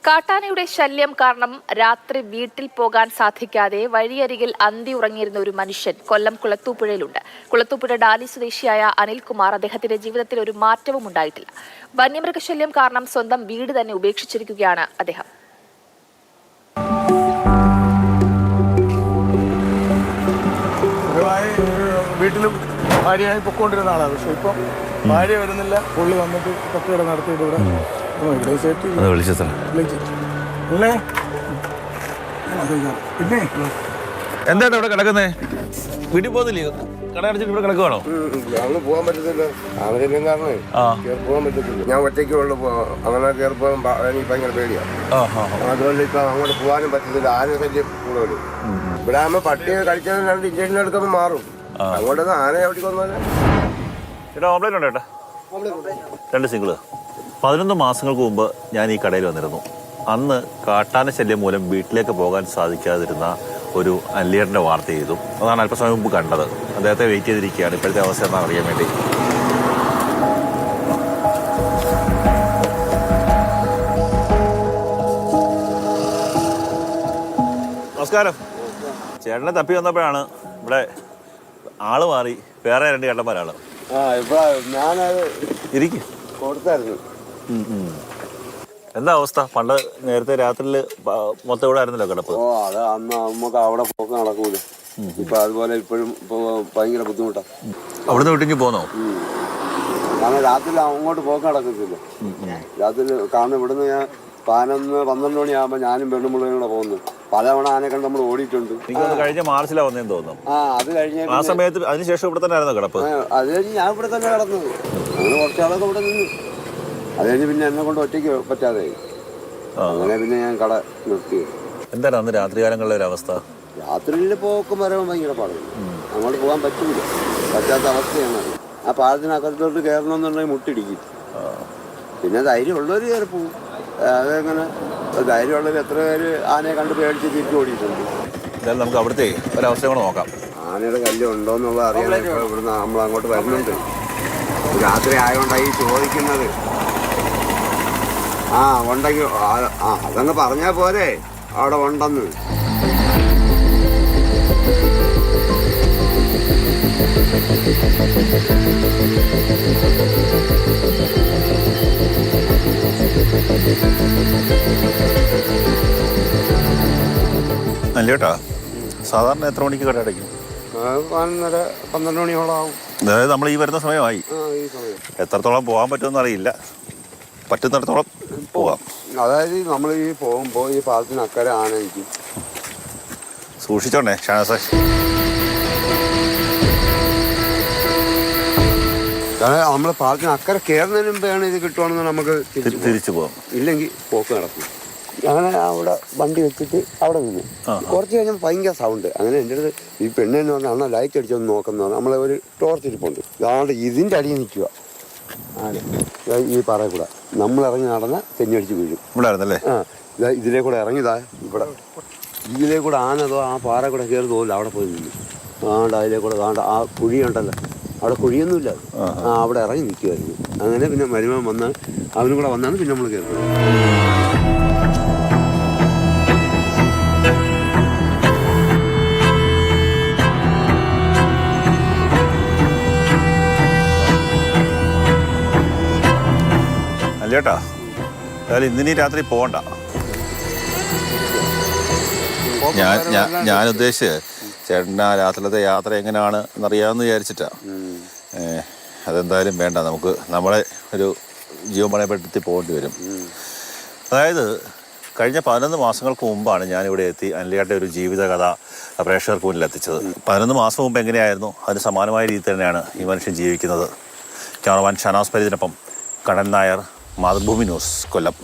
കാട്ടാനയുടെ ശല്യം കാരണം രാത്രി വീട്ടിൽ പോകാൻ സാധിക്കാതെ വഴിയരികിൽ അന്തി ഉറങ്ങിയിരുന്ന ഒരു മനുഷ്യൻ കൊല്ലം കുളത്തൂപ്പുഴയിലുണ്ട്. കുളത്തൂപ്പുഴ ഡാലി സ്വദേശിയായ അനിൽകുമാർ. അദ്ദേഹത്തിന്റെ ജീവിതത്തിൽ ഒരു മാറ്റവും ഉണ്ടായിട്ടില്ല. വന്യമൃഗശല്യം കാരണം സ്വന്തം വീട് തന്നെ ഉപേക്ഷിച്ചിരിക്കുകയാണ് അദ്ദേഹം. വീട്ടിലും ഭാര്യയായി പൊക്കോണ്ടിരുന്ന ആളാണ്. പക്ഷെ ഇപ്പം ഭാര്യ വരുന്നില്ല. പുള്ളി വന്നിട്ട് കച്ചവട നടത്തിയിട്ട് ഇവിടെ എന്താണ് ഇവിടെ കിടക്കുന്നേ? വീട്ടിൽ പോകുന്നില്ലേ? കട അടച്ചിട്ട് ഇവിടെ കിടക്കുവാണോ? അങ്ങ് പോകാൻ പറ്റത്തില്ല. അവരെല്ലാം കാരണമേ പോകാൻ പറ്റത്തില്ല. ഞാൻ ഒറ്റയ്ക്ക് ഉള്ളു. അങ്ങനെ കയറി പോകാൻ എനിക്ക് ഭയങ്കര പേടിയാണ്. അതുകൊണ്ട് ഇപ്പൊ അങ്ങോട്ട് പോകാനും പറ്റത്തില്ല. ആന ശല്യം കൂടുതൽ. ഇവിടെ ആകുമ്പോ പട്ടിയെ കഴിച്ചാൽ 2 ഇഞ്ചക്ഷൻ എടുക്കുമ്പോൾ മാറും. അങ്ങോട്ടൊന്ന് ആന എവിടെ കൊന്നാല് ചേട്ടാ ഓംപ്ലേറ്റ് ഉണ്ട് ചേട്ടാ? 2 സിംഗിള്. 11 മാസങ്ങൾക്ക് മുമ്പ് ഞാൻ ഈ കടയിൽ വന്നിരുന്നു. അന്ന് കാട്ടാന ശല്യം മൂലം വീട്ടിലേക്ക് പോകാൻ സാധിക്കാതിരുന്ന ഒരു അല്ലിയേട്ടൻ്റെ വാർത്ത ചെയ്തു. അതാണ് അല്പസമയം മുമ്പ് കണ്ടത്. അദ്ദേഹത്തെ വെയിറ്റ് ചെയ്തിരിക്കുകയാണ് ഇപ്പോഴത്തെ അവസ്ഥ എന്നാണ് അറിയാൻ വേണ്ടി. നമസ്കാരം. ചേട്ടനെ തപ്പി വന്നപ്പോഴാണ് ഇവിടെ ആള് മാറി വേറെ 2 ചേട്ടന്മാരാണ്. ഞാനത് ഇരിക്കും കൊടുത്തായിരുന്നു. എന്താ അവസ്ഥ? പണ്ട് നേരത്തെ രാത്രിയിൽ മൊത്തം ഇവിടെ ആയിരുന്നല്ലോ കിടപ്പ്. അത് അന്ന് നമുക്ക് അവിടെ പോക്ക് നടക്കൂല. ഇപ്പൊ അതുപോലെ ഇപ്പോഴും ഭയങ്കര ബുദ്ധിമുട്ടാ. അവിടുന്ന് വീട്ടിൽ പോന്നോ? കാരണം രാത്രി അങ്ങോട്ട് പോക്ക് നടക്കത്തില്ല. രാത്രി കാരണം ഇവിടുന്ന് ഞാൻ 11-12 മണിയാകുമ്പോ ഞാനും പെണ്ണുമ്പിള്ളയും കൂടെ പോകുന്നു. പലവണ ആനെ കണ്ട് നമ്മൾ ഓടിയിട്ടുണ്ട്. എനിക്ക് കഴിഞ്ഞ മാർച്ചിലാ വന്നേന്ന് തോന്നുന്നു. അത് കഴിഞ്ഞ ആ സമയത്ത് അതിനുശേഷം ഇവിടെ തന്നെ ആയിരുന്നു കിടപ്പ്. അത് കഴിഞ്ഞ് ഞാൻ ഇവിടെ തന്നെ കിടന്നത്. അങ്ങനെ കുറച്ചാളൊക്കെ ഇവിടെ നിന്ന്. അത് കഴിഞ്ഞ് പിന്നെ എന്നെ കൊണ്ട് ഒറ്റയ്ക്ക് പറ്റാതെ അങ്ങനെ പിന്നെ ഞാൻ കട നിർത്തി. എന്താണ് അന്ന് രാത്രികാലങ്ങളിലെ ഒരു അവസ്ഥ? രാത്രിയിൽ പോക്കും വരവും ഭയങ്കര പാടും. അങ്ങോട്ട് പോകാൻ പറ്റില്ല. പറ്റാത്ത അവസ്ഥയാണ്. ആ പാലത്തിനകത്തോട്ട് കയറണമെന്നുണ്ടെങ്കിൽ മുട്ടിടിക്കും. പിന്നെ ധൈര്യമുള്ളവർ കയറി പോവും. അതെങ്ങനെ ധൈര്യമുള്ളവർ എത്ര പേര് ആനയെ കണ്ട് പേടിച്ച് തിരിച്ചു ഓടിയിട്ടുണ്ട്. എന്തായാലും നമുക്ക് അവിടുത്തെ ഒരവസ്ഥ കൂടെ നോക്കാം. ആനയുടെ കല്ല് ഉണ്ടോ എന്നുള്ളത് അറിയാൻ ഇവിടുന്ന് നമ്മൾ അങ്ങോട്ട് വരുന്നുണ്ട്. രാത്രി ആയതുകൊണ്ടായി ചോദിക്കുന്നത്. ഉണ്ടെങ്കിൽ അതങ്ങ് പറഞ്ഞാൽ പോരെ അവിടെ ഉണ്ടെന്ന്. അല്ലേട്ടാ, സാധാരണ എത്ര മണിക്ക് കട അടയ്ക്കും? 12 മണിയോളം ആവും. അതായത് നമ്മൾ ഈ വരുന്ന സമയമായി. ഈ സമയം എത്രത്തോളം പോകാൻ പറ്റുമെന്ന് അറിയില്ല. പറ്റുന്നിടത്തോളം പോവാം. അതായത് നമ്മൾ ഈ പോകുമ്പോൾ ഈ പാലത്തിന് അക്കരെ ആന നിൽക്കും. സൂക്ഷിച്ചോണ്ടേ ഷാനസ. കാരണം നമ്മൾ പാലത്തിന് അക്കരെ കയറുന്നതിന് മുമ്പാണ് ഇത് കിട്ടുവാണെന്ന് നമുക്ക് തിരിച്ചു പോകാം. ഇല്ലെങ്കിൽ പോക്ക് നടക്കും. അങ്ങനെ അവിടെ വണ്ടി വെച്ചിട്ട് അവിടെ നിന്ന് കുറച്ച് കഴിഞ്ഞാൽ ഭയങ്കര സൗണ്ട്. അങ്ങനെ എൻ്റെ അടുത്ത് ഈ പെണ്ണെന്ന് പറഞ്ഞാൽ അണ്ണാ ലൈറ്റ് അടിച്ചൊന്ന് നോക്കുന്ന നമ്മളെ ഒരു ടോർച്ച് ഇരിപ്പുണ്ട്. അതാണ്ട് ഇതിൻ്റെ അടിയിൽ നിൽക്കുക ആന. ഈ പറയ കൂടെ നമ്മളിറങ്ങി നടന്ന തെഞ്ഞടിച്ച് വീഴും. ഇതിലേ കൂടെ ഇറങ്ങിയതാ ഇവിടെ ഇതിലേ കൂടെ ആനതോ ആ പാറ കൂടെ കയറി തോന്നില്ല. അവിടെ പോയി നിന്നു. അതിലേ കൂടെ ആ കുഴിയുണ്ടല്ലോ, അവിടെ കുഴിയൊന്നുമില്ല. അവിടെ ഇറങ്ങി നിൽക്കുമായിരുന്നു. അങ്ങനെ പിന്നെ മരുമൻ വന്നാൽ അവനും കൂടെ വന്നാണ് പിന്നെ നമ്മൾ കയറുന്നത്. ചേട്ടാ, അതായത് ഇന്നിനി രാത്രി പോകണ്ട. ഞാൻ ഉദ്ദേശിച്ച് ചേട്ടൻ്റെ ആ രാത്രിയിലത്തെ യാത്ര എങ്ങനെയാണ് എന്നറിയാമെന്ന് വിചാരിച്ചിട്ടാ. അതെന്തായാലും വേണ്ട. നമുക്ക് നമ്മളെ ഒരു ജീവൻ പണയപ്പെടുത്തി പോകേണ്ടി വരും. അതായത് കഴിഞ്ഞ 11 മാസങ്ങൾക്ക് മുമ്പാണ് ഞാനിവിടെ എത്തി അനിലേട്ടൻ്റെ ഒരു ജീവിതകഥ പ്രേക്ഷകർക്ക് മുന്നിൽ എത്തിച്ചത്. 11 മാസം മുമ്പ് എങ്ങനെയായിരുന്നു അതിന് സമാനമായ രീതി തന്നെയാണ് ഈ മനുഷ്യൻ ജീവിക്കുന്നത്. ക്യാമറമാൻ ഷനാസ് പരിദിനൊപ്പം കണ്ണൻ നായർ, മാതൃഭൂമി ന്യൂസ്, കൊല്ലം.